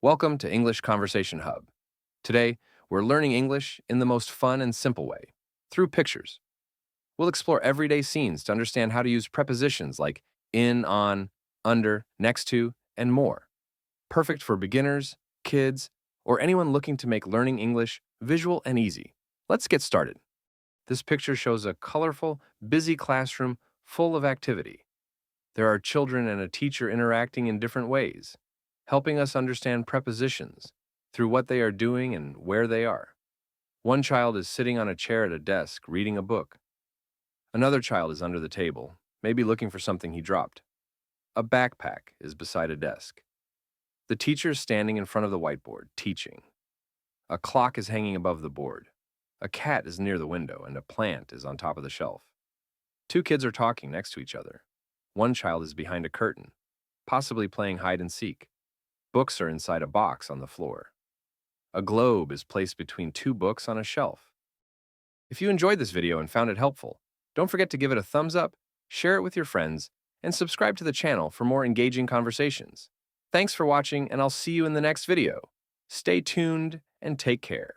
Welcome to English Conversation Hub. Today, we're learning English in the most fun and simple way, through pictures. We'll explore everyday scenes to understand how to use prepositions like in, on, under, next to, and more. Perfect for beginners, kids, or anyone looking to make learning English visual and easy. Let's get started. This picture shows a colorful, busy classroom full of activity. There are children and a teacher interacting in different ways, helping us understand prepositions through what they are doing and where they are. One child is sitting on a chair at a desk reading a book. Another child is under the table, maybe looking for something he dropped. A backpack is beside a desk. The teacher is standing in front of the whiteboard, teaching. A clock is hanging above the board. A cat is near the window, and a plant is on top of the shelf. Two kids are talking next to each other. One child is behind a curtain, possibly playing hide and seek. Books are inside a box on the floor. A globe is placed between two books on a shelf. If you enjoyed this video and found it helpful, don't forget to give it a thumbs up, share it with your friends, and subscribe to the channel for more engaging conversations. Thanks for watching, and I'll see you in the next video. Stay tuned and take care.